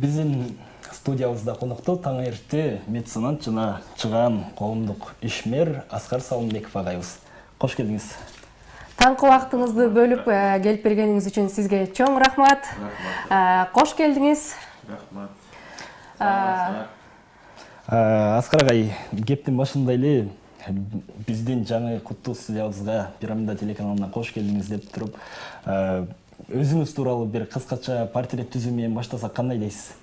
Биздин студиябызда конокто таң эрте меценат жана чыгаан коомдук ишмер Аскар Салымбеков агайыбыз. Кош келдиңиз. Таңкы вактыңызды бөлүп келип бергениңиз үчүн сизге чоң рахмат. Кош келдиңиз. Рахмат. Аскар агай, кептин башында эле биздин жаңы куттуу студиябызга Пирамида телеканалына кош келдиңиз деп туруп, өзүңүз тууралуу бир кыскача портрет түзүү менен баштасак кандай дейсиз?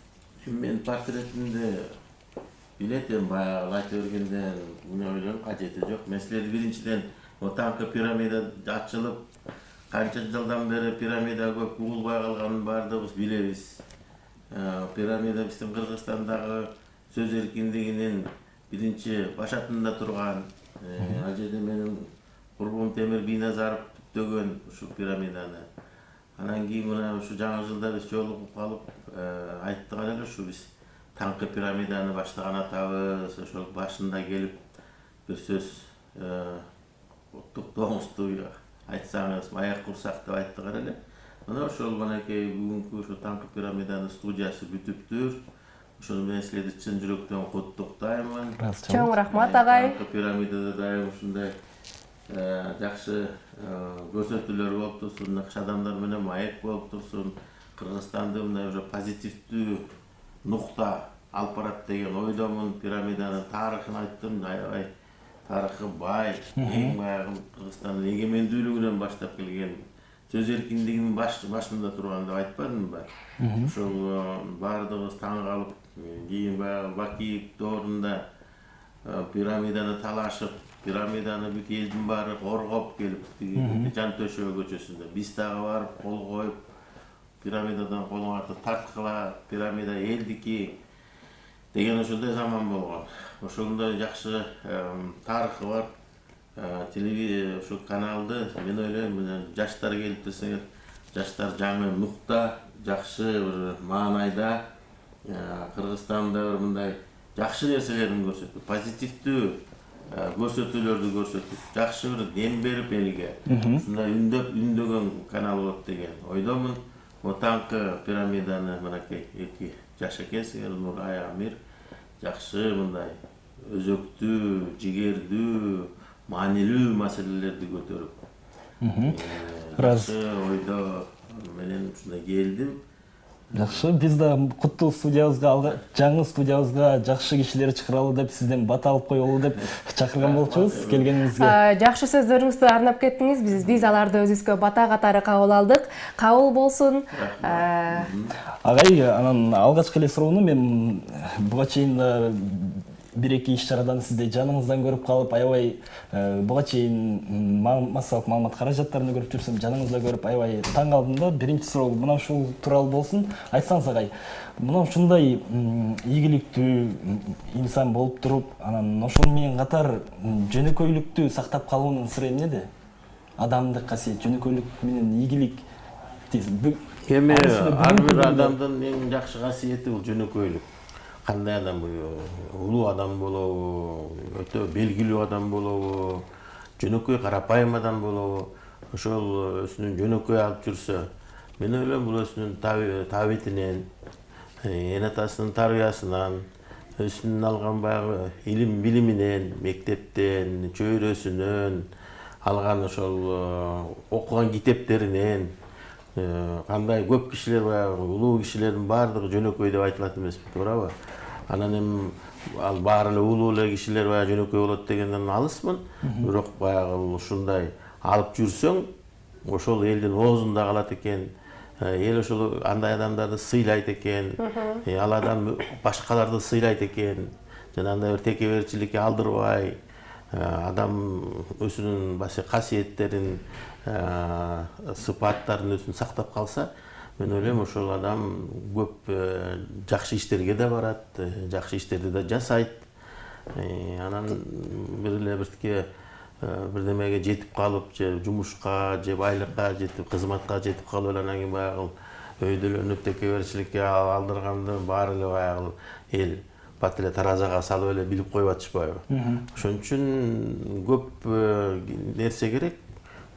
Мен портретимди билетем, баягы айтып бергенден эмне ойлойм, кажети жок. Мен силерди биринчиден Таңкы пирамида ачылып, канча жылдан бери пирамида көп угулбай калганын баардыгыбыз билебиз. Пирамида биздин Кыргызстандагы сөз эркиндигинин биринчи башатында турган. Ал жерде менин курбум Темир Бийназаров түптөгөн ушу пирамиданы. Анан кийин мына ушу жаңы жылда биз жолугуп калып, айттык эле ушу биз Таңкы пирамиданы баштаган атабыз, ошол башында келип бир сөз тоңузду айтсаңыз, аяк курсак деп айттык эле. Мына ошол манакей бүгүнкү ушу Таңкы пирамиданын студиясы бүтүптүр. Ошону менен силерди чын жүрөктөн куттуктаймын. Чоң рахмат агай. Таңкы пирамидада дайым ушундай жакшы көрсөтүүлөр болуп турсун, накш адамдар менен маек болуп турсун. Кыргызстанды мындай уже позитивдүү нукта алып барат деген ойдомун. Пирамиданын тарыхын айттым, аябай тарыхы бай, эң баягы Кыргызстандын эгемендүүлүгүнөн баштап келген, сөз эркиндигинин башында турган деп айтпадымбы? Ошол баардыгыбыз таң калып, кийин баягы Бакиев доорунда пирамиданы талашып, пирамиданы бүт элдин баары коргоп келип, Жан Төшөө көчөсүндө биз дагы барып кол коюп, пирамидадан колуңарды тарткыла, пирамида элдики деген ошондой заман болгон. Ошондой жакшы тарыхы бар. Ошол каналды мен ойлойм, жаштар келип десеңер, жаштар жаңы нукта, жакшы бир маанайда Кыргызстанда бир мындай жакшы нерселерин көрсөтүп, позитивдүү көрсөтүүлөрдү көрсөтүп, жакшы бир дем берип элге ушундай үндөгөн канал болот деген ойдомун. Таңкы пирамиданы мынакей эки жаш экенсиңер, Нурай, Амир, жакшы мындай өзөктүү, жигердүү, маанилүү маселелерди көтөрүп, жакшы ойдо менен ушундай келдим. Жакшы, биз да куттуу студиябызга, жаңы студиябызга жакшы кишилер чакыралы деп сизден бата алып коелу деп чакырган болчубуз келгениңизге. Жакшы сөздөрүңүздү арнап кеттиңиз. Биз аларды өзүбүзгө бата катары кабыл алдык. Кабыл болсун. Агай, анан алгачкы эле суроону мен буга чейин бир-эки иш-чарадан сизди жаныңыздан көрүп калып, аябай буга чейин массалык маалымат каражаттарын көрүп жүрсөм, жаныңызда көрүп аябай таң калдым да. Биринчи суроо мына ушул тууралуу болсун. Айтсаңыз агай, мына ушундай ийгиликтүү инсан болуп туруп, анан ошол менен катар жөнөкөйлүктү сактап калуунун сыры эмнеде? Адамдык касиет, жөнөкөйлүк менен ийгилик. Эми ар бир адамдын эң жакшы касиети бул жөнөкөйлүк. Кандай адам улуу адам болобу, өтө белгилүү адам болобу, жөнөкөй карапайым адам болобу, ошол өзүнүн жөнөкөй алып жүрсө, мен ойлойм бул өзүнүн табитинен, эне атасынын тарбиясынан, өзүнүн алган баягы илим билиминен, мектептен, чөйрөсүнөн, алган ошол окуган китептеринен, кандай көп кишилер баягы улуу кишилердин баардыгы жөнөкөй деп айтылат эмеспи, туурабы? Анан эми ал баары эле улуу эле кишилер баягы жөнөкөй болот дегенден алысмын. Бирок баягы ушундай алып жүрсөң, ошол элдин оозунда калат экен. Эл ошол андай адамдарды сыйлайт экен. Ал адам башкаларды сыйлайт экен. Жанагындай бир текеберчиликке алдырбай, адам өзүнүн касиеттерин, сыпаттарын өзүн сактап калса, мен ойлойм ошол адам көп жакшы иштерге да барат, жакшы иштерди да жасайт. Анан бир эле бирдемеге жетип калып, же жумушка, же байлыкка жетип, кызматка жетип калып эле анан кийин баягы өйдөлөнүп текеберчиликке алдырганды баары эле баягы эл бат эле таразага салып эле билип коюп атышпайбы? Ошон үчүн көп нерсе керек.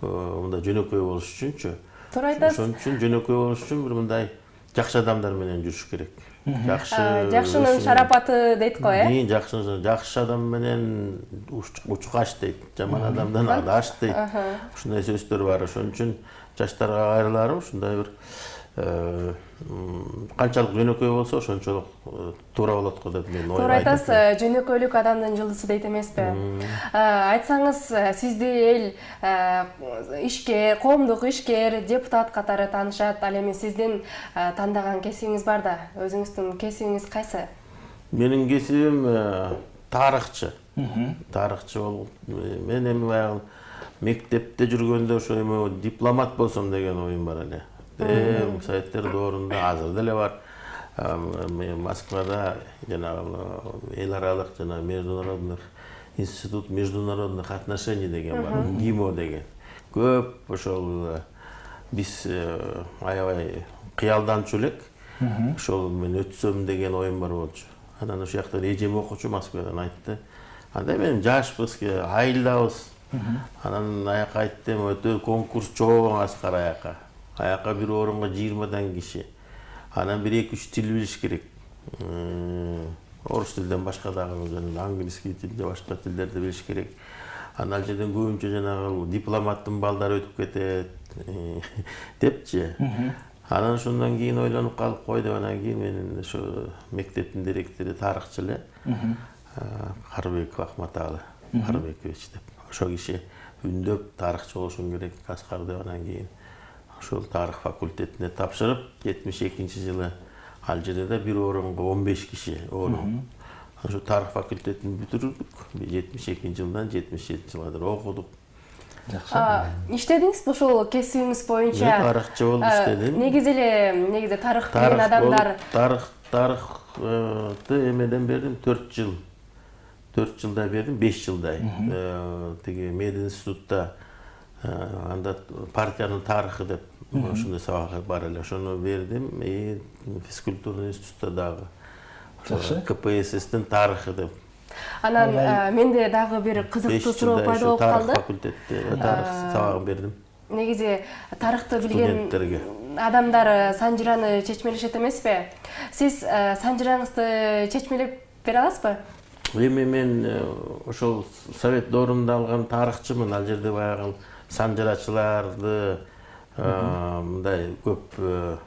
Мындай жөнөкөй болуш үчүнчү. Туура айтасыз. Ошон үчүн жөнөкөй болуш үчүн бир мындай жакшы адамдар менен жүрүш керек. Жакшынын шарапаты дейт го, э? Жакшы адам менен учкаш дейт, жаман адамдан адаш дейт. Ушундай сөздөр бар. Ошон үчүн жаштарга кайрыларым ушундай бир канчалык жөнөкөй болсо ошончолук туура болот го деп мен Туура айтасыз, жөнөкөйлүк адамдын жылдызы дейт эмеспи? Айтсаңыз, сизди эл ишкер, коомдук ишкер, депутат катары таанышат. Ал эми сиздин тандаган кесибиңиз бар да. Өзүңүздүн кесибиңиз кайсы? Менин кесибим тарыхчы. Тарыхчы болуп, мен эми баягы мектепте жүргөндө ошо эми дипломат болсом деген оюм бар эле. Советтер доорунда азыр деле бар. Москвада жанагы эл аралык жана международный институт международных отношений деген бар, ГИМО деген. Көп ошол биз аябай кыялданчу элек. Ошол мен өтсөм деген оюм бар болчу. Анан ошол жактан эжем окуучу Москвадан айтты. Анда мен жашпыз, айылдабыз. Анан аяка айттым, өтө конкурс чоң аскар аяка. Аяка бир орунга 20 киши. Анан 1-2-3 тил билиш керек. Орус тилден башка дагы английский тилде башка тилдерди билиш керек. Анан ал жерден көбүнчө жанагы дипломаттын балдары өтүп кетет депчи. Анан ошондон кийин ойлонуп калып койдум. Анан кийин менин ошо мектептин директору тарыхчы эле Карбеков Ахматалы Карбекович деп. Ошо киши үндөп тарыхчы болушуң керек Аскар деп. Анан кийин ошол тарых факультетине тапшырып, 72-жылы ал жерде бир орунга 15 киши орун. Ошо тарых факультетин бүтүрдүк. 72-жылдан 77-жылга окудук. Жакшы. Иштедиңизби ошол кесибиңиз боюнча? Тарыхчы болуп иштедим. Негизи тарых билген адамдар тарыхты эмеден бердим 4 жыл. 4 жылдай бердим, 5 жылдай. Тиги мединститутта анда партиянын тарыхы деп ошондой сабак бар эле. Ошону бердим. Физкультурный институтта дагы. Жакшы. КПССтин тарыхы деп. Анан менде дагы бир кызыктуу суроо пайда болуп калды. Тарых факультетте тарых сабагын бердим. Негизи тарыхты билген адамдар санжыраны чечмелешет эмеспи? Сиз санжыраңызды чечмелеп бере аласызбы? Эми мен ошол совет доорунда алган тарыхчымын. Ал жерде баягы санжырачыларды мындай көп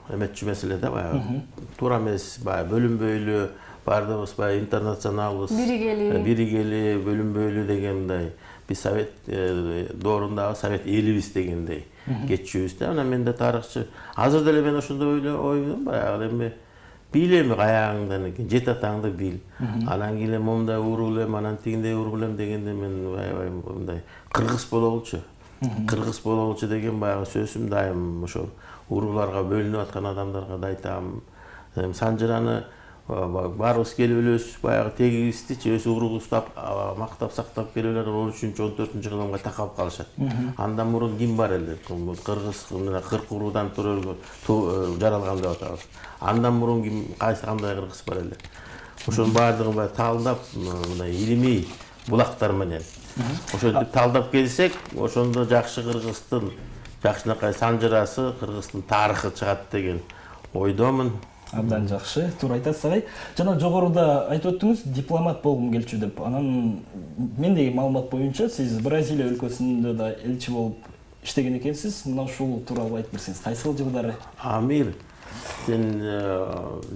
эметчү маселе да баягы. Туура эмес, баягы бөлүнбөйлү, бардыгыбыз баягы интернационалбыз. Биригели, бөлүнбөйлү дегендей. Биз совет доорундагы совет элибиз дегендей кетчүбүз да. Анан менде тарыхчы. Азыр деле мен ошондой ойлойм, баягы эми билем аягыңдан экен, жет атаңды бил. Анан кийин момундай уруулем, анан тигиндей уруулем дегенде мен аябай мындай кыргыз бололучу. Кыргыз бололучу деген баягы сөзүм дайым ошол урууларга бөлүнүп аткан адамдарга да айтам. Санжыраны баарыбыз келип элебиз, баягы тегибизди өз уруубузду мактап сактап келип эле 13-14-кылымга такап калышат. Андан мурун ким бар эле? Кыргыз мына 40 уруудан жаралган деп атабыз. Андан мурун ким, кандай кыргыз бар эле? Ошонун баардыгын баягы таалдап, мына илимий булактар менен. Ошентип таалдап келсек, ошондо жакшы Кыргыздын, жакшынакай санжырасы, Кыргыздын тарыхы чыгат деген ойдомун. Абдан жакшы, туура айтасыз агай. Жана жогоруда айтып өттүңүз, дипломат болгум келчү деп. Анан мендеги маалымат боюнча сиз Бразилия өлкөсүндө да элчи болуп иштеген экенсиз. Мына ушул тууралуу айтып берсеңиз, кайсыл жылдары? Амир, сен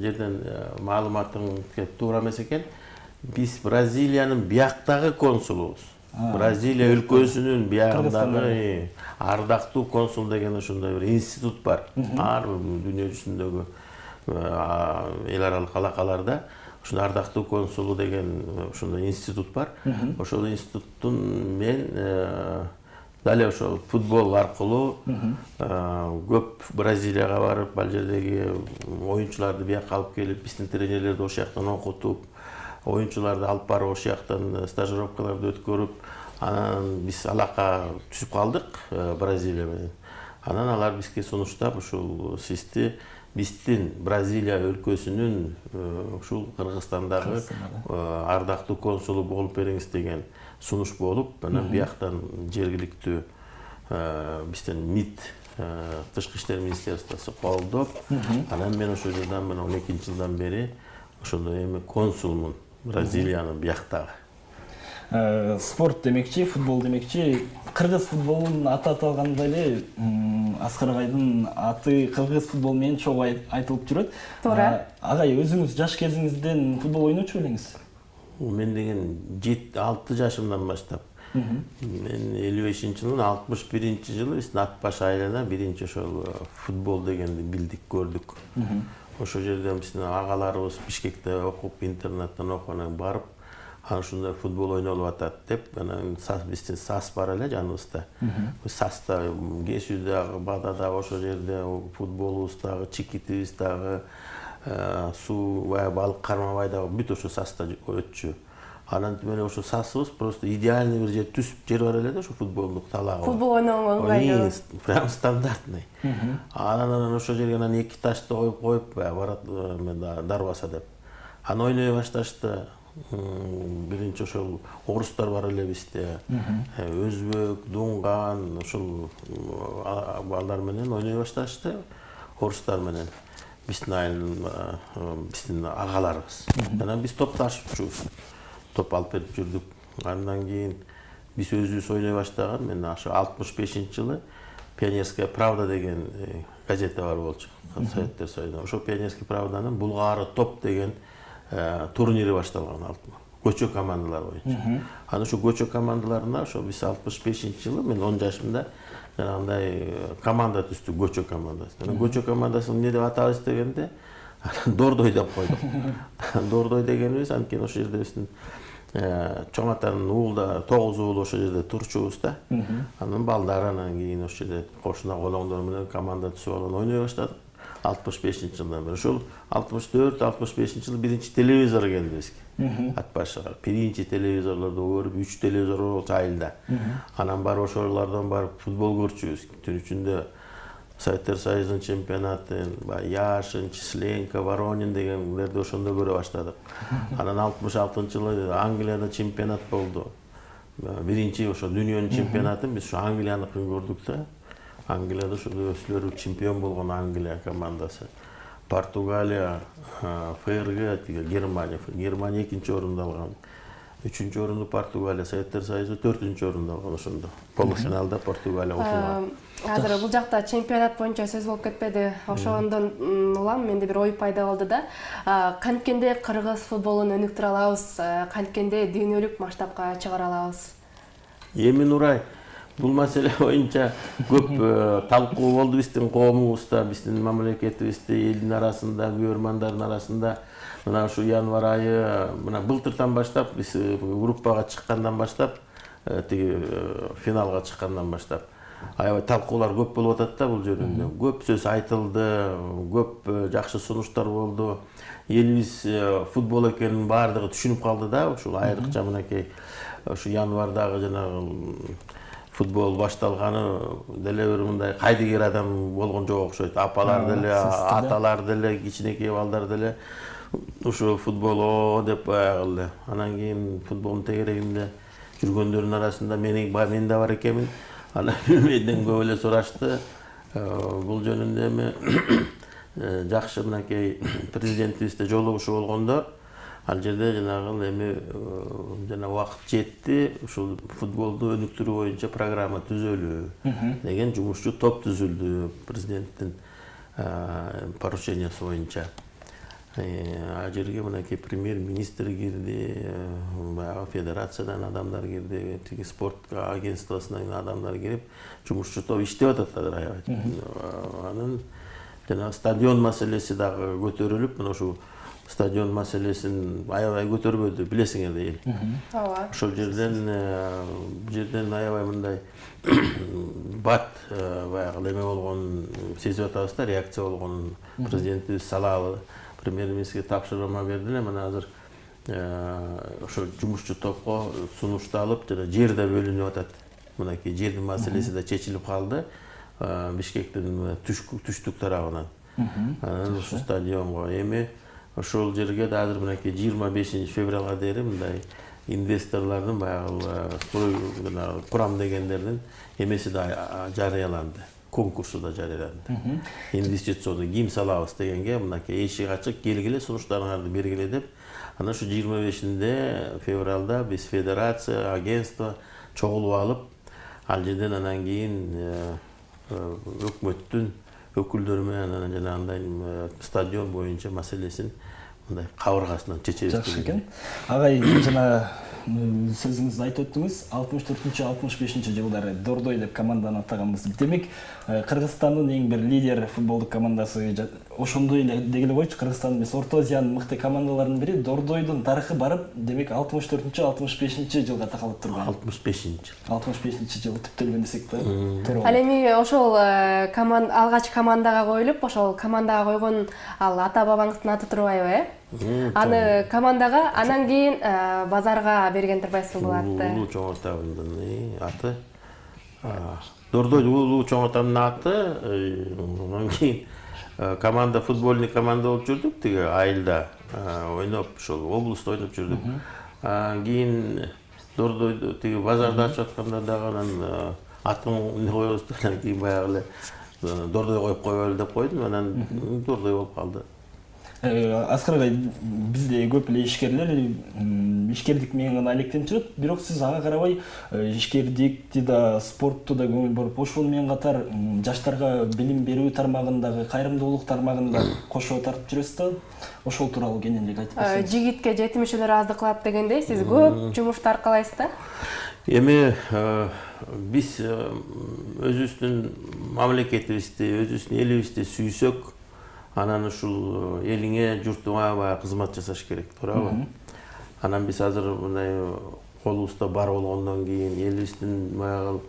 жерден маалыматың туура эмес экен. Биз Бразилиянын бияктагы консулубуз. Бразилия өлкөсүнүн биягындагы ардактуу консул деген ошондой бир институт бар. Ар дүйнө жүзүндөгү эл аралык алакаларда ошондой ардактуу консулу деген ошондой институт бар. Ошол институттун мен дале ошол футбол аркылуу көп Бразилияга барып, ал жердеги оюнчуларды биякка алып келип, биздин тренерлерди ошол жактан окутуп, оюнчуларды алып барып ошол жактан стажировкаларды өткөрүп, анан биз алака түзүп калдык Бразилия менен. Анан алар бизге сунуштап ушул сизди биздин Бразилия өлкөсүнүн ушул Кыргызстандагы ардактуу консулу болуп бериңиз деген сунуш болуп, анан бияктан жергиликтүү бизден МИД, Тышкы иштер министерствосу колдоп, анан мен ошол жерден 12-жылдан бери ошондо эми консулмун Бразилиянын бияктагы. Спорт демекчи, футбол демекчи, кыргыз футболунун аты аталганда эле Аскар Агайдын аты кыргыз футбол менен чогуу айтылып жүрөт. Туура. Агай, өзүңүз жаш кезиңизден футбол ойночу белеңиз? Мен деген 7-6 жашымдан баштап. Мен 55-жылы, 61-жылы биздин Акбаш айылына биринчи ошол футбол дегенди билдик, көрдүк. Ошол жерден биздин агаларыбыз Бишкекте окуп, интернаттан окуп барып, аны ушундай футбол ойнолуп атат деп, анан биздин САС бар эле жаныбызда. САСта кесүү дагы, бада дагы ошол жерде футболубуз дагы, чикитибиз дагы, суу, балык кармабай дагы бүт ошо САСта өтчү. Анан менен ошо САСыбыз просто идеальный бир жер түзүп жер бар эле да, ошо футболдук талагы. Футбол ойногонго ыңгайлуу. Прям стандартный. Анан ошо жерге эки ташты коюп, барат мен дарбаса деп. Аны ойной башташты. Биринчи ошол орустар бар эле бизде. Өзбек, Дунган, ошол балдар менен ойной башташты. Орустар менен. Биздин агаларыбыз. Анан биз топташып топ алып берип жүрдүк. Андан кийин биз өзүбүз ойной баштаган. Мен ошо 65-жылы Пионерская правда деген газета бар болчу. Советтер Союзунда. Ошо Пионерская правданын Булгары топ деген турнири башталган. Көчө командалар боюнча. Анан ошо көчө командаларына ошо биз 65-жылы мен 10 жашымда жанагындай команда түздүк, көчө командасы. Анан көчө командасын эмне деп атабыз дегенде Дордой деп койдук. Дордой дегенибиз анткени ошол жерде биздин чоң атанын уулдар 9 уул ошол жерде турчубуз да. Анан балдар анан кийин ошол жерде кошуна колоңдор менен команда түзүп алып ойной баштадык. 65-жылдан бери. Ошол 64-65-жылы биринчи телевизор келди бизге. Атбашыга. Биринчи телевизорлорду көрүп, 3 телевизор болчу айылда. Анан барып ошолордон барып футбол көрчүбүз. Түн ичинде Советтер Союзунун чемпионатын, Яшин, Численко, Воронин дегендерди ошондо көрө баштадык. Анан 66-жылы Англияда чемпионат болду. Биринчи ошо дүйнөнүн чемпионатын биз ошо Англияныкын көрдүк да. Англияда ошо өздөрү чемпион болгон Англия командасы. Португалия, ФРГ, Германия. Германия 2-нчи орунду алган. 3-нчү орунду Португалия, Советтер Союзу 4-нчү орунду алган ошондо. Полуфиналда Португалия утулган. Азыр бул жакта чемпионат боюнча сөз болуп кетпеди. Ошондон улам менде бир ой пайда болду да. Канткенде кыргыз футболун өнүктүрө алабыз, канткенде дүйнөлүк масштабка чыгара алабыз. Эми Нурай, бул маселе боюнча көп талкуу болду биздин коомубузда, биздин мамлекетибизде, элдин арасында, көрөрмандардын арасында. Мына ушу январь айы, мына былтырдан баштап биз группага чыккандан баштап, тиги финалга чыккандан баштап аябай талкуулар көп болуп атат да бул жөнүндө. Көп сөз айтылды, көп жакшы сунуштар болду. Элибиз футбол экенин баардыгы түшүнүп калды да, ушул айрыкча мынакей ушу январдагы жанагы футбол башталганы деле бир мындай кайдыгер адам болгон жок окшойт. Апалар деле, аталар деле, кичинекей балдар деле ушу футбол деп баягы. Анан кийин футболдун тегерегинде жүргөндөрдүн арасында мен да бар экенмин. Анан менден көп эле сурашты. Бул жөнүндө эми жакшы мынакей президентибизде жолугушуу болгондо ал жерде жанагы эми жана убакыт жетти, ушул футболду өнүктүрүү боюнча программа түзөлүү деген жумушчу топ түзүлдү президенттин поручениясы боюнча. А жерге мынакей премьер-министр кирди, федерациядан адамдар кирди, тиги спорт агентствосунан адамдар кирип, жумушчу топ иштеп атат азыр аябай. Анан жана стадион маселеси дагы көтөрүлүп, мына ушул стадион маселесин аябай көтөрбөдү, билесиңер да эл. Ооба. Ошол жерден аябай мындай бат баягы эме болгон сезип атабыз да, реакция болгон президентибиз салалы. Премьер-министрге тапшырма бердиле, мына азыр ошо жумушчу топко сунушталып, жана жер да бөлүнүп атат. Мынакей жердин маселеси да чечилип калды. Бишкектин түштүк тарабынан. Анан ушу стадионго эми ошол жерге да азыр мынакей 25 февралга дейин мындай инвесторлардын баягы курам дегендердин эмеси да жарыяланды, конкурсу да жарыяланды. Инвестицияны ким салабыз дегенге мынакей эшик ачык, келгиле сунуштарыңарды бергиле деп. Ана şu 25 февралда биз федерация, агентство чогулуп алып, ал жерден анан кийин өкмөттүн өкүлдөрү менен анан жанагындай стадион боюнча маселесин мындай кабыргасынан чечебиз. Жакшы экен. Агай жана сөзүңүздү айтып өттүңүз, 64-65 жылдары Дордой деп команданы атаганбыз. Демек, Кыргызстандын эң бир лидер футболдук командасы ошондой эле дегеле койчу, Кыргызстандын эмес, Орто Азиянын мыкты командаларынын бири. Дордойдун тарыхы барып, демек 64-65 жылга такалып турган. 65 жылы түптөлгөн десек да туура. Ал эми ошол алгач командага коюлуп, ошол командага койгон ал ата бабаңыздын аты турбайбы, Аны командага анан кийин базарга берген турбайсыз бул атты. Улуу чоң атабындын аты. Дордой улуу чоң атамдын аты. Анан кийин команда, футбольный команда болуп жүрдүк, тиги айылда ойноп, ошол облустта ойноп жүрдүк. Кийин Дордойду тиги базарда ачып атканда дагы анан атын эмне коебуз деп кийин баягы эле Дордой коюп койбойлу деп койдум, анан Дордой болуп калды. Аскар агай, бизде көп эле ишкерлер ишкердик менен гана алектенип жүрөт, бирок сиз ага карабай ишкердикти да, спортту да көңүл буруп, ошол менен катар жаштарга билим берүү тармагындагы, кайрымдуулук тармагында кошо тартып жүрөсүз да. Ошол тууралуу кененирээк айтып берсеңиз. Жигитке жетимишелер аздык кылат дегендей, сиз көп жумушту аркалайсыз да? Эми биз өзүбүздүн мамлекетибизди, өзүбүздүн элибизди сүйсөк, анан ушул элиңе, журтуңа кызмат жасаш керек, туурабы? Анан биз азыр мындай колубузда бар болгондон кийин элибиздин баягы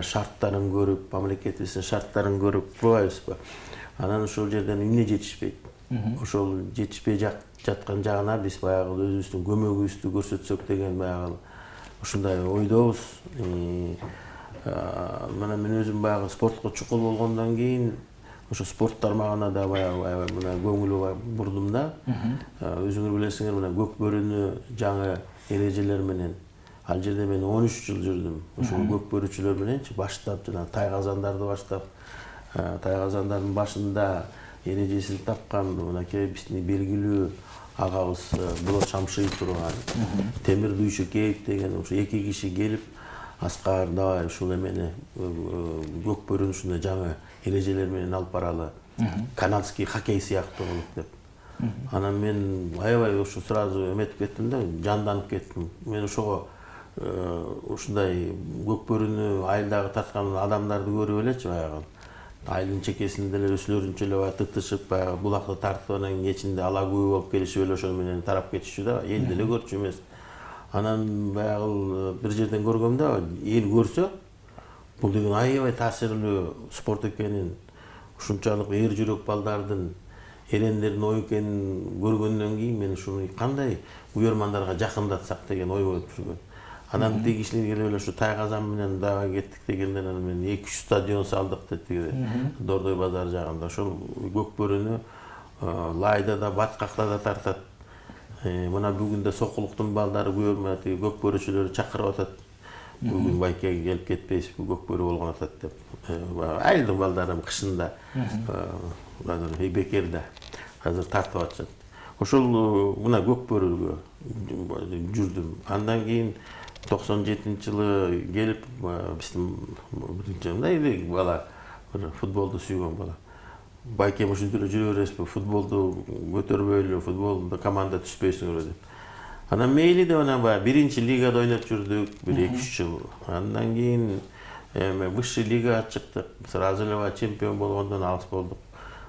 шарттарын көрүп, мамлекетибиздин шарттарын көрүп турбайбызбы? Анан ошол жерден эмне жетишпейт? Ошол жетишпей жаткан жагына биз баягы өзүбүздүн көмөгүбүздү көрсөтсөк деген баягы ушундай ойдобуз. Мына мен өзүм баягы спортко чукул болгондон кийин ошо спорт тармагына да баягы мына көңүл бурдум да. Өзүңөр билесиңер, мына көк бөрүнү жаңы эрежелер менен ал жерде мен 13 жыл жүрдүм. Ошол көк бөрүчүлөр мененчи баштап, жана тайгазандарды баштап, тайгазандардын башында эрежесин тапкан мынакей биздин белгилүү агабыз Болот Шамшиев турган, Темир Дүйшөкеев деген ошо 2 киши келип, Аскар давай ушул эмени көк бөрүнү ушундай жаңы эрежелер менен алып баралы, канадский хоккей сыяктуу болуп деп. Анан мен аябай ошо сразу эметип кеттим да, жанданып кеттим. Мен ошого ушундай көк бөрүнү айылдагы тарткан адамдарды көрүп элечи, баягы айылдын чекесинде эле өсүлөрүнчө эле баягы тытышып, баягы булакты тартып, анан кечинде ала күү болуп келишип эле ошол менен тарап кетишчү да, элди эле көрчү эмес. Анан баягы бир жерден көргөм да, эл көрсө, бул деген аябай таасирлүү спорт экенин, ушунчалык эр жүрөк балдардын, эрендердин ой экенин көргөндөн кийин мен ушуну кандай уйөрмандарга жакындатсак деген ой болуп жүргөн. Анан тиги кишилер келип эле ушу Тайгазан менен дагы кеттик дегенден анан мен 2-3 стадион салдык деп Дордой базар жагында. Ошол көк бөрүнү лайда да, баткакта да тартат. Мына бүгүн да Сокулуктун балдары тиги көк бөрүчүлөрү чакырып атат. Бүгүн байкеге келип кетпейсиз, көк бөрү болгон атат деп. Айылдын балдары кышында азыр бекерде азыр тартып атышат. Ошол мына көк бөрүгө жүрдүм. Андан кийин 97-жылы келип биздин биринчи бала, футболду сүйгөн бала. Байкем ушинтип эле жүрө бересизби, футболду көтөрбөйлү, футболду команда түспөйсүңөр деп. Анан мейли деп анан биринчи лигада ойноп жүрдүк, 1-2 жыл. Андан кийин высший лигага чыктык. Сразу эле чемпион болгондон алыс болдук.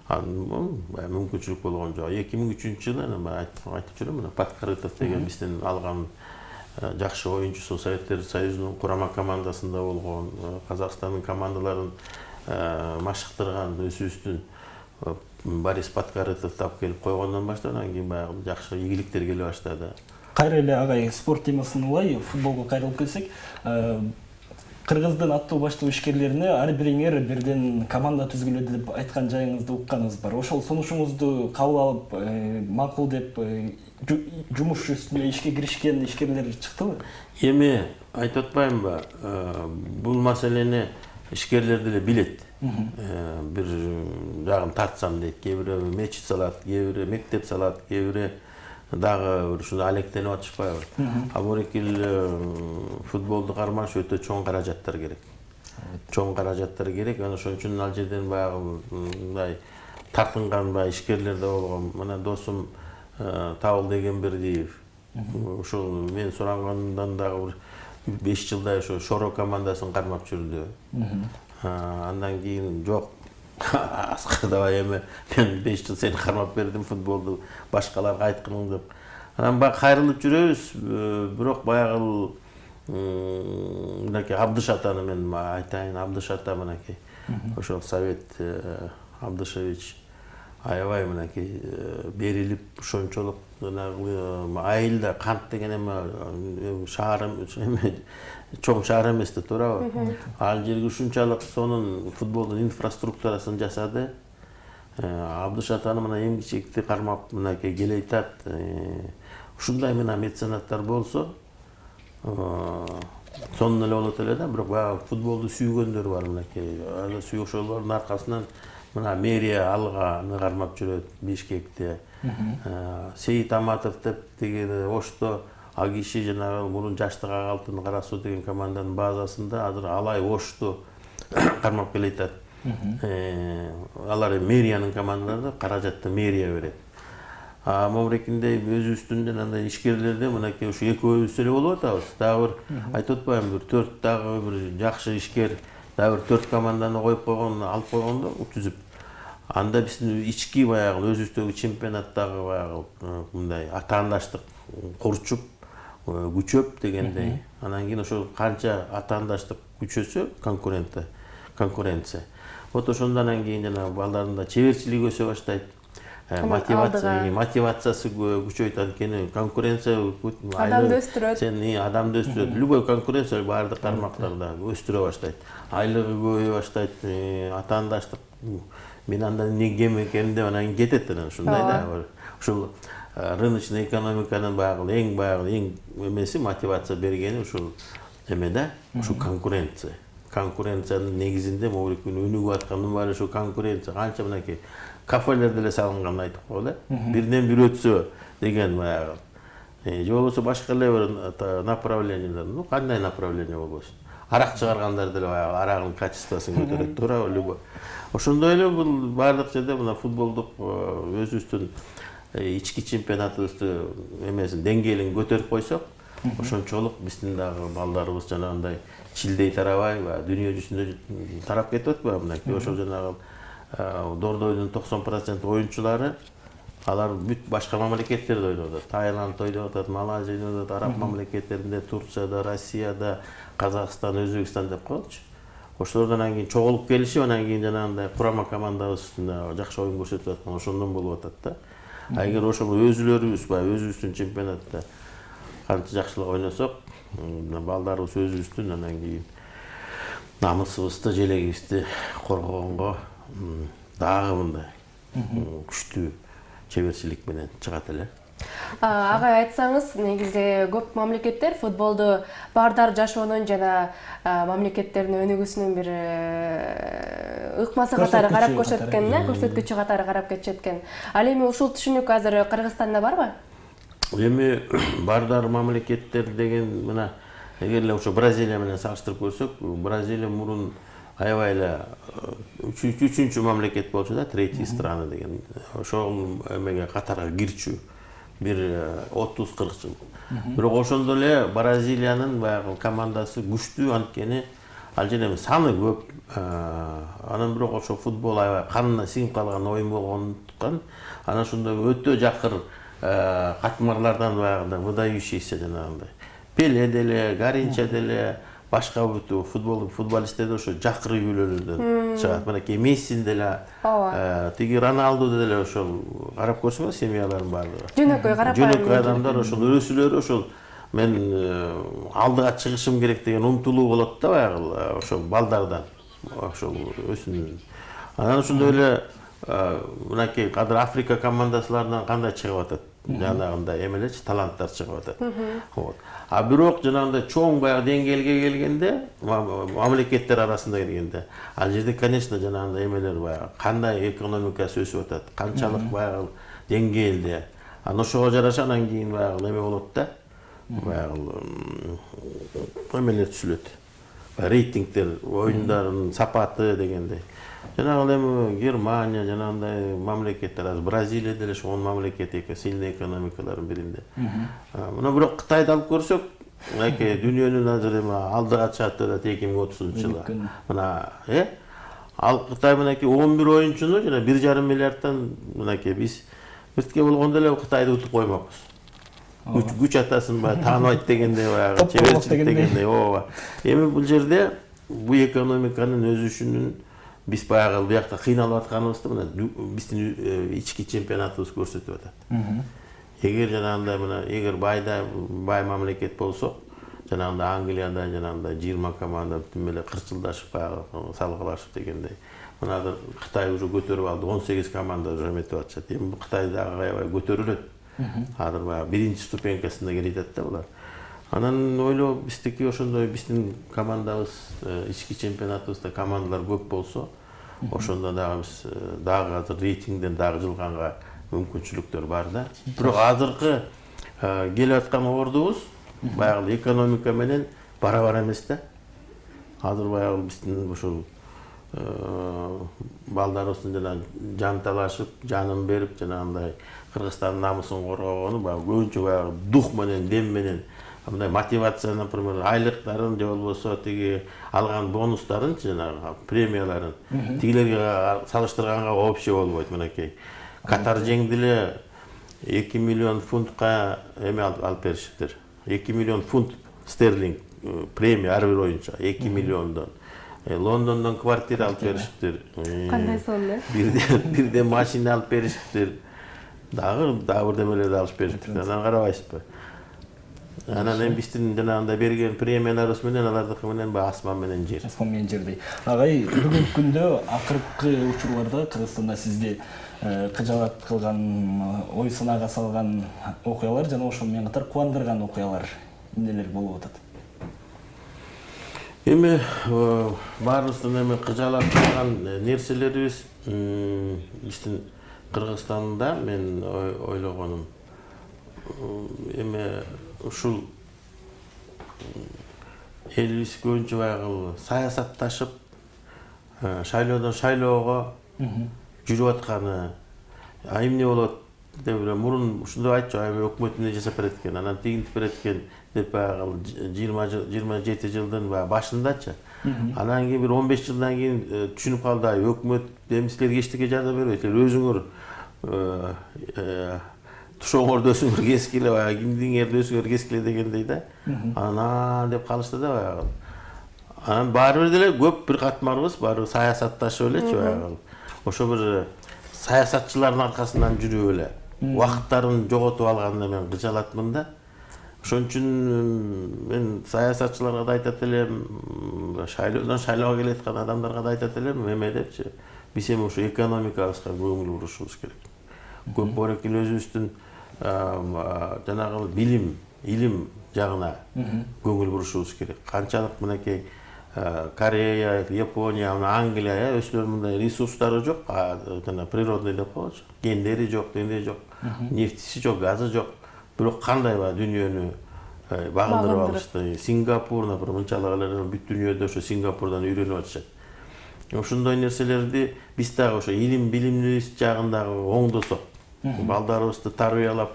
Мүмкүнчүлүк болгон жок. 2003-жылы айтып жүрөм, Паткарытов деген биздин алган жакшы оюнчусу, Советтер Союзунун курама командасында болгон, Казакстандын командаларын машыктырган өзүбүздүн Борис Паткарытов тап келип койгондон баштап, анан кийин баягы жакшы ийгиликтер келе баштады. Кайра эле агай спорт темасын улай футболго кайрылып келсек, Кыргыздын аттуу баштуу ишкерлерине ар бириңер бирден команда түзгүлө деп айткан жайыңызды укканыбыз бар. Ошол сунушуңузду кабыл алып, макул деп жумуш үстүнө ишке киришкен ишкерлер чыктыбы? Эми айтып атпаймынбы, бул маселени ишкерлер деле билет. Бир жагын тартсам дейт, кээ бири мечит салат, кээ бири мектеп салат, кээ бири дагы ушул алектенип атышпайбы. А мурекил футболду кармаш өтө чоң каражаттар керек. Чоң каражаттар керек. Ana ошон үчүн ал жерден баягы мындай тартынган ишкерлер да болгон. Мына досум Табыл деген Бердиев. Ошол мен сурангандан дагы 5 жылдай ошо Шоро командасын кармап жүрдү. Андан кийин жок. Аскар давай эми мен 5 жыл сени кармап бердим футболду башкаларга айткының деп. Анан баягы кайрылып жүрөбүз, бирок баягы мынакей Абдыш атаны мен айтайын, Абдыш ата мынакей. Ошол Совет Абдышевич аябай мынакей берилип ошончолук айылда Кант деген эми шаар чоң шаар эмес да туурабы? Ал жерге ушунчалык сонун футболдун инфраструктурасын жасады. Абдыш атаны мына эмгичекти кармап мынакей келе айтат. Ушундай мына меценаттар болсо, сонун эле болот эле да, бирок баягы футболду сүйгөндөр бар мынакей. Ошолордун аркасынан мына мэрия алга кармап жүрөт Бишкекте. Сейит Аматов деп деген Ошто ал киши жанагы мурун жаштык ак алтын кара суу деген команданын базасында азыр алай Ошту кармап келе атат. Алар мэриянын командалары, каражатты мэрия берет. Мамрекинде өзүбүздүн жанагы ишкерлерде мынакей ушу экөөбүз эле болуп атабыз. Дагы бир айтып атпаймынбы, бир 4 дагы бир жакшы ишкер, дагы бир 4 команданы коюп койгон, алып койгондо түзүп. Анда биздин ички баягы өзүбүздөгү чемпионаттагы баягы мындай атаандаштык курчуп, күчөп дегендей. Анан кийин ошо канча атаандаштык күчөсө конкуренция. Вот ошондон кийин жанагы балдардын чеберчилиги өсө баштайт. Мотивациясы күчөйт, анткени конкуренция адамды өстүрөт. Сен адамды өстүрөт. Любой конкуренция баардык тармактарда өстүрө баштайт. Айлыгы көбөйө баштайт, атаандаштык. Мен андан эмне экенин деп анан кетет анан ушундай да. Ушул рыночный экономиканын баягы эң эмеси мотивация бергени ушул эме да, ушул конкуренция. Конкуренциянын негизинде могу күнү өнүгүп аткандын баары ушул конкуренция. Канча мынакей кафелер деле салынган айтып коелу. Бирден бир өтсө деген баягы. Же болбосо башка эле бир направлениялар. Ну кандай направление болбосун. Арак чыгаргандар деле баягы арагынын качествосын көтөрөт, туурабы? Любой. Ошондой эле бул баардык жерде мына футболдук өзүбүздүн ички чемпионатыбызды эмесин деңгээлин көтөрүп койсок, ошончолук биздин дагы балдарыбыз жанагындай чилдей тарабай, дүйнө жүзүндө тарап кетип атпайбы мынакей. Ошол жанагы Дордойдун 90% оюнчулары алар бүт башка мамлекеттерде ойноп атат. Таиланд ойноп атат, Малайзия ойноп атат, араб мамлекеттеринде, Турцияда, Россияда, Казакстан, Өзбекстан деп коелучу. Ошолордон кийин чогулуп келишип, анан кийин жанагындай курама командабыз жакшы оюн көрсөтүп аткан, ошондон болуп атат да. Эгер ошол өзүлөрүбүз өзүбүздүн чемпионатта канча жакшылык ойносок, балдарыбыз өзүбүздүн анан кийин намысыбызды, желегибизди коргогонго дагы мындай күчтүү чеберчилик менен чыгат эле. Агай айтсаңыз, негизи көп мамлекеттер футболду баардар жашоонун жана мамлекеттердин өнүгүүсүнүн бир ыкмасы катары карап көрсөткөн, көрсөткүчү катары карап кетишет. Ал эми ушул түшүнүк азыр Кыргызстанда барбы? Эми баардар мамлекеттер деген мына эгер эле ошо Бразилия менен салыштырып көрсөк, Бразилия мурун аябай эле үчүнчү мамлекет болчу да, третий страна деген. Ошол эмеге катарга кирчү бир 30-40 жыл. Бирок ошондо эле Бразилиянын баягы командасы күчтүү, анткени ал жерде саны көп. Анан бирок ошо футбол аябай канына сиңип калган оюн болгондуктан анан ошондой өтө жакыр катмарлардан баягы выдающийся жанагындай Пеле деле, Гаринча деле, башка футболисттер ошо жакыр үйлөрдөн чыгат. Мынакей Месси деле, тиги Роналду деле ошол карап көрсөңөр семьяларын баардыгы. Жөнөкөй карап жөнөкөй адамдар ошол өсүлөрү ошол мен алдыга чыгышым керек деген умтулуу болот да баягы ошол балдардан ошол өсүн. Анан ошондой эле мынакей кадыр Африка командасыларынан кандай чыгып атат? Жанагындай эмелечи таланттар чыгып атат. Вот. А бирок жанагындай чоң баягы деңгээлге келгенде, мамлекеттер арасында келгенде, ал жерде конечно жанагындай эмелер баягы кандай экономикасы өсүп атат, канчалык баягы деңгээлде. Анан ошого жараша анан кийин баягы эме болот да. Баягы эмелер түзүлөт. Рейтингтер, оюндардын сапаты дегендей. Жанагы эми Германия, жанагындай мамлекеттер, Бразилия деле ошол мамлекет эки сильный экономикалардын биринде. Мына бирок Кытайды алып көрсөк, мынакей дүйнөнүн азыр эми алдыга чыгат деп 2030-жылы. Мына, ал Кытай мынакей 11 оюнчуну жана 1,5 миллиардтан мынакей биз биртке болгондо эле Кытайды утуп коймокпуз. Күч атасын баягы тааныбайт дегендей баягы чеберчилик дегендей. Ооба. Эми бул жерде бул экономиканын өсүшүнүн биз баягы буякта кыйналып атканыбызды мына биздин ички чемпионатыбыз көрсөтүп атат. Эгер жанагындай мына эгер бай мамлекет болсок, жанагындай Англияда жанагындай 20 команда бүтүн эле кырчылдашып баягы салгылашып дегендей. Мына Кытай уже көтөрүп алды, 18 команда уже эметип атышат. Эми Кытай дагы аябай көтөрүлөт. Азыр баягы биринчи ступенькасында келет да булар. Анан ойлоп биздики ошондой биздин командабыз ички чемпионатыбызда командалар көп болсо, ошондо дагы биз дагы азыр рейтингден дагы жылганга мүмкүнчүлүктөр бар да. Бирок азыркы келип аткан ордубуз баягы экономика менен бара-бара эмес да. Азыр баягы биздин ошол балдарыбыздын жана жан талашып, жанын берип жанагындай Кыргызстандын намысын коргогону баягы көбүнчө баягы дух менен, дем менен, мындай мотивация, например, айлыктарын же болбосо тиги алган бонустарын, жанагы премияларын тигилерге салыштырганга вообще болбойт мынакей. Катар жеңди эле 2 миллион фунтка эме алып беришиптир. 2 миллион фунт стерлинг премия ар бир оюнчуга 2 миллиондон. Лондондон квартира алып беришиптир. Кандай сон эле? Бирден машина алып беришиптир. Дагы бирдемелерди алып беришиптир. Анан карабайсызбы? Анан эми биздин жанагындай берген премияларыбыз менен алардыкы менен асман менен жер. Асман менен жердей. Агай, бүгүнкү күндө акыркы учурларда Кыргызстанда сизди кыжаат кылган, ой сынага салган окуялар жана ошол менен катар кубандырган окуялар эмнелер болуп атат? Эми баарыбыздын эми кыжаат кылган нерселерибиз биздин Кыргызстанда мен ойлогонум эми ушул элибиз көбүнчө баягы саясатташып шайлоодон шайлоого жүрүп атканы, эмне болот деп мурун ушундай айтчу, эми өкмөт эмне жасап берет экен, анан тигинтип берет экен деп баягы 27 жылдын башындачы. Анан кийин бир 15 жылдан кийин түшүнүп калды, өкмөт силерге эчтеке жардам бербейт, өзүңөр тушоңордо өзүңөр кескиле, баягы кимдиңерди өзүңөр кескиле дегендей да. Анан деп калышты да баягы. Анан баары бир деле көп бир катмарыбыз баары саясатташып элечи баягы. Ошо бир саясатчылардын аркасынан жүрүп эле убакыттарын жоготуп алганына мен кыжалатмын да. Ошон үчүн мен саясатчыларга да айтат элем, шайлоодон шайлоого келаткан адамдарга да айтат элем, эме депчи, биз эми ушу экономикабызга көңүл бурушубуз керек. Көпөрөк эле өзүбүздүн жанагы билим, илим жагына көңүл бурушубуз керек. Канчалык мынакей Корея, Япония, Англия өзүлөрүнүн мындай ресурстары жок, жана природный деп коебуз. Кендери жок, дене жок, нефтиси жок, газы жок. Бирок кандай дүйнөнү багындырып алышты. Сингапур, например, мынчалык эле бүт дүйнөдө ошо Сингапурдан үйрөнүп атышат. Ошондой нерселерди биз дагы ошо илим, билимибиз жагындагы оңдосок, балдарыбызды тарбиялап,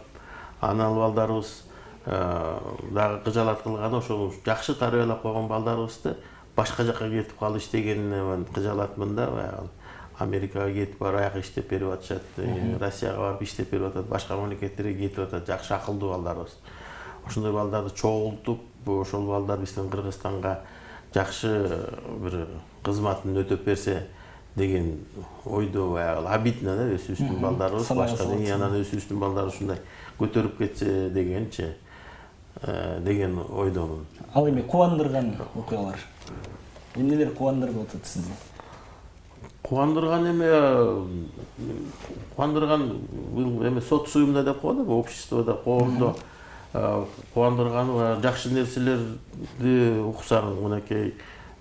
анан балдарыбыз дагы кыжаат кылган ошол жакшы тарбиялап койгон балдарыбызды башка жака кетип калып иштегенине мен кыжаатмын да. Баягы Америкага кетип барып иштеп берип атышат, Россияга барып иштеп берип атат, башка мамлекеттерге кетип атат, жакшы акылдуу балдарыбыз. Ошондой балдарды чогултуп, ошол балдар биздин Кыргызстанга жакшы бир кызматын өтөп берсе деген ойдо баягы обидно да, өзүбүздүн балдарыбыз башка анан өзүбүздүн балдар ушундай көтөрүп кетсе дегенчи. деген ойдомун. Ал эми кубандырган окуялар. Эмнелер кубандырып атат сизди? Кубандырган бул эме сот суюмда деп коет, обществода, коомдо кубандырган жакшы нерселерди уксаң, мынакей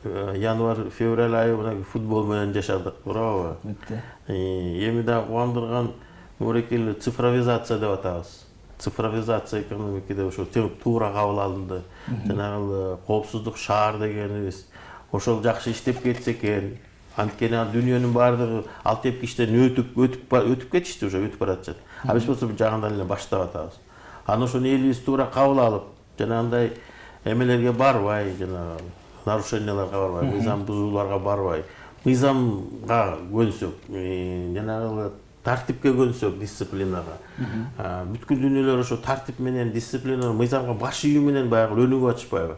январь, февраль айы мынакей футбол менен жашадык, туурабы? Эми да кубандырган мурекел цифровизация деп атабыз. Цифровизация экономикада ошо туура кабыл алынды. Жанагы коопсуздук шаар дегенибиз ошол жакшы иштеп кетсе экен. Анткени дүйнөнүн баардыгы ал тепки иштен өтүп кетишти, уже өтүп баратышат. А биз болсо жаңыдан эле баштап атабыз. Аны ошону элибиз туура кабыл алып, жанагындай эмелерге барбай, жанагы нарушенияларга барбай, мыйзам бузууларга барбай, мыйзамга көнсөк, жанагы тартипке көнсөк, дисциплинага. Бүткүл дүйнөлөр ошо тартип менен, дисциплина, мыйзамга баш ийүү менен баягы өнүгүп атышпайбы?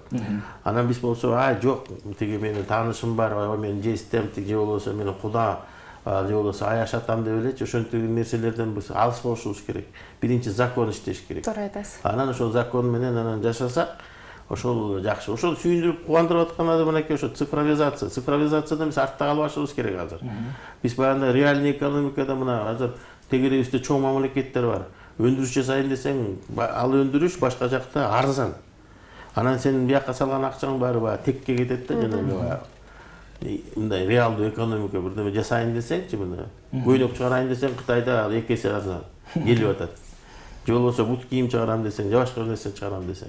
Анан биз болсо, жок, тиги менин таанышым бар, менин жестем, тиги же болбосо менин куда, же болбосо аяш атам деп элечи, ошентип нерселерден биз алыс болушубуз керек. Биринчи закон иштеш керек. Туура айтасыз. Анан ошол закон менен анан жашасак, ошол жакшы. Ошол сүйүндүрүп кубандырып аткан мынакей ошо цифровизация. Цифровизациядан биз артта калбашыбыз керек азыр. Биз баягы реальный экономикада мына азыр тегеребизде чоң мамлекеттер бар. Өндүрүш жасайын десең, ал өндүрүш башка жакта арзан. Анан сен бияка салган акчаң баары текке кетет да, жанагы мындай реалдуу экономика бирдеме жасайын десеңчи, мына көйнөк чыгарайын десең, Кытайда 2 эсе арзан келип атат. Же болбосо бут кийим чыгарам десең, же башка нерсе чыгарам десең.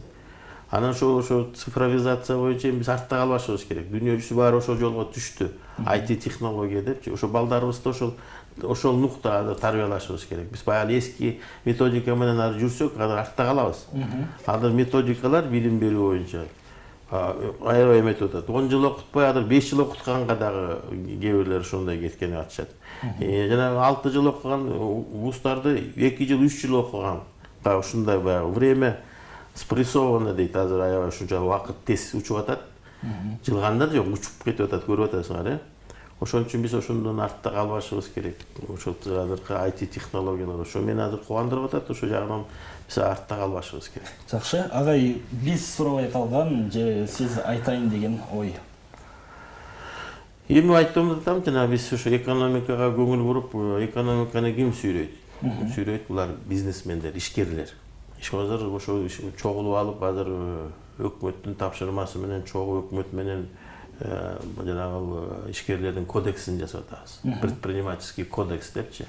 Анан ошо цифровизация боюнча биз артта калбашыбыз керек. Дүйнө жүзү баары ошол жолго түштү. IT технология депчи. Ошо балдарыбызды ошол нукта тарбиялашыбыз керек. Биз баягы эски методика менен жүрсөк, артта калабыз. Азыр методикалар билим берүү боюнча аябай эметип атат. 10 жыл окутпай, 5 жыл окутканга дагы кээ бирлер ошондой кеткени атышат. Жанагы 6 жыл окуган вуздарды 2 жыл, 3 жыл окуган. Ушундай баягы время спрессовано дейт, азыр аябай ушунча убакыт тез учуп атат. Жылганда жок, учуп кетип атат, көрүп атасыңар, Ошон үчүн биз ошондон артта калбашыбыз керек. Ошол азыркы IT технологиялар ошо мени азыр кубандырып атат, ошо жагынан биз артта калбашыбыз керек. Жакшы, агай, биз сурабай калган же сиз айтайын деген ой? Эми айттым атам, жана биз ошо экономикага көңүл буруп, экономиканы ким сүйрөйт? Сүйрөйт булар бизнесмендер, ишкерлер. Азыр ошо чогулуп алып, азыр өкмөттүн тапшырмасы менен, чогуу өкмөт менен жанагы ишкерлердин кодексин жасап атабыз. Предпринимательский кодекс депчи.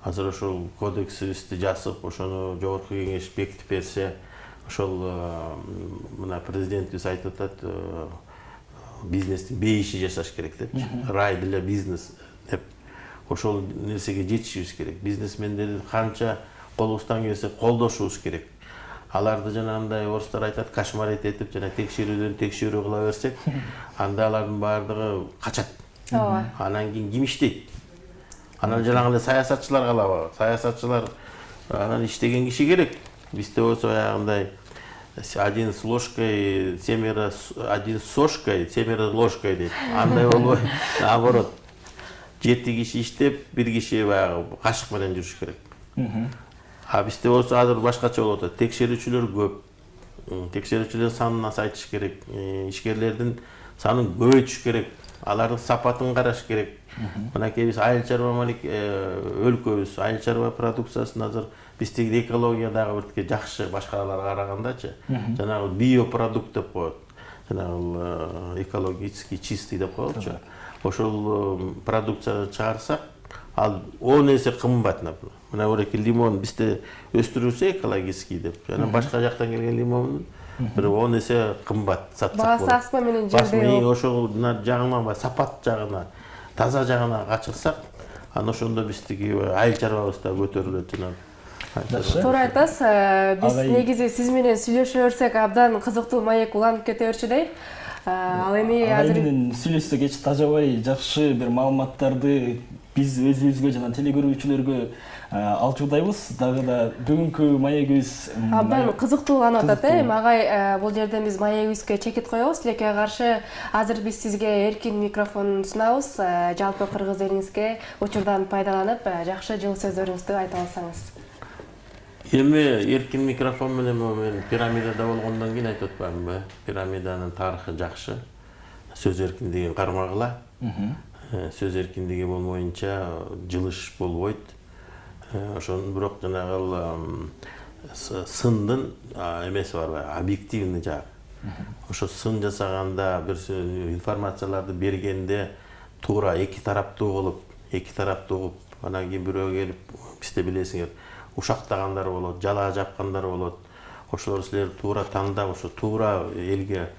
Азыр ошол кодексибизди жасап, ошону жогорку кеңеш бекитип берсе, ошол мына президентибиз айтып атат, бизнестин бейиши жасаш керек депчи. Рай для бизнес деп. Ошол нерсеге жетишибиз керек. Бизнесмендерди канча колубуздан келсе колдошубуз керек. Аларды жанагындай орустар айтат, кошмарить этип, жана текшерүүдөн текшерүү кыла берсек, анда алардын баардыгы качат. Анан кийин ким иштейт? Анан жанагы эле саясатчылар калабы? Саясатчылар анан иштеген киши керек. Бизде болсо аягындай один с ложкой, семеро один с сошкой, семеро ложкой дейт. Андай болбой, наоборот. 7 киши иштеп, 1 киши баягы кашык менен жүрүш керек. А бизде болсо азыр башкача болуп атат. Текшерүүчүлөр көп. Текшерүүчүлөр санын азайтыш керек. Ишкерлердин санын көбөйтүш керек. Алардын сапатын караш керек. Мынакей биз айыл чарба өлкөбүз, айыл чарба продукциясын азыр биздеги экология дагы биртке жакшы башкаларга карагандачы. Жанагы биопродукт деп коет. Жанагы экологически чистый деп коетчу. Ошол продукцияны чыгарсак, ал 10 эсе кымбат. Мына ореки лимон бизде өстүрүлсө экологический деп, жана башка жактан келген лимон бир 10 эсе кымбат сатсак болот. Баасы аспа менен жерде. Ошол жагынан, сапат жагына, таза жагына качырсак, анан ошондо биздики айыл чарбабыз да көтөрүлөт жана. Туура айтасыз. Биз негизи сиз менен сүйлөшө берсек абдан кызыктуу маек уланып кете берчүдөй. Ал эми азыр менен сүйлөшсөк эч тажабай жакшы бир маалыматтарды биз өзүбүзгө жана телекөрүүчүлөргө алчуудайбыз. Дагы да бүгүнкү маегибиз абдан кызыктууланып атат. Эми агай, бул жерден биз маегибизге чекит коебуз. Тилекке каршы азыр биз сизге эркин микрофон сунабыз. Жалпы кыргыз элиңизге учурдан пайдаланып, жакшы жылы сөздөрүңүздү айта алсаңыз. Эми эркин микрофон менен мен пирамидада болгондон кийин айтып атпаймынбы? Пирамиданын тарыхы жакшы. Сөз эркиндигин кармагыла. Сөз эркиндиги болмоюнча жылыш болбойт. Ошон бирок жанагы сындын эмеси бар, объективный жагы. Ошо сын жасаганда бир информацияларды бергенде туура эки тараптуу болуп, анан кийин бирөө келип, бизде билесиңер, ушактагандар болот, жала жапкандар болот. Ошолор силер туура тандап, ошо туура элге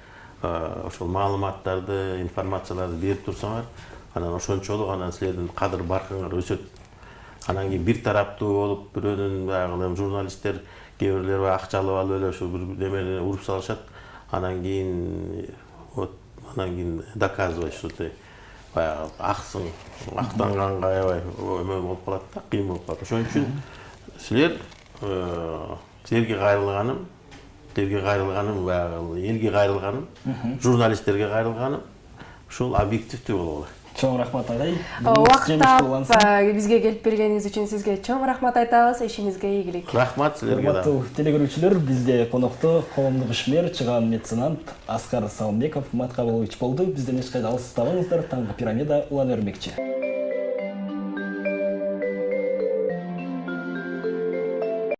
ошол маалыматтарды, информацияларды берип турсаңар, анан ошончолук анан силердин кадыр баркыңар өсөт. Анан кийин бир тараптуу болуп, бирөөнүн баягы журналисттер кээ бирлери акча алып эле ошо бир немени уруп салышат. Анан кийин доказывай, что ты баягы аксың, актанганга аябай эме болуп калат да, кыйын болуп калат. Ошон үчүн силерге кайрылганым, баягы элге кайрылганым, журналисттерге кайрылганым, ушул объективдүү бололу. Чоң рахмат агай. Убакыт таап бизге келип бергениңиз үчүн сизге чоң рахмат айтабыз. Ишиңизге ийгилик. Рахмат силерге да. Урматтуу телекөрүүчүлөр, бизде конокто коомдук ишмер, чыгаан меценат Аскар Салымбеков Маткабылович болду. Бизден эч кайда алыстабаңыздар. Таңғы пирамида улана бермекчи.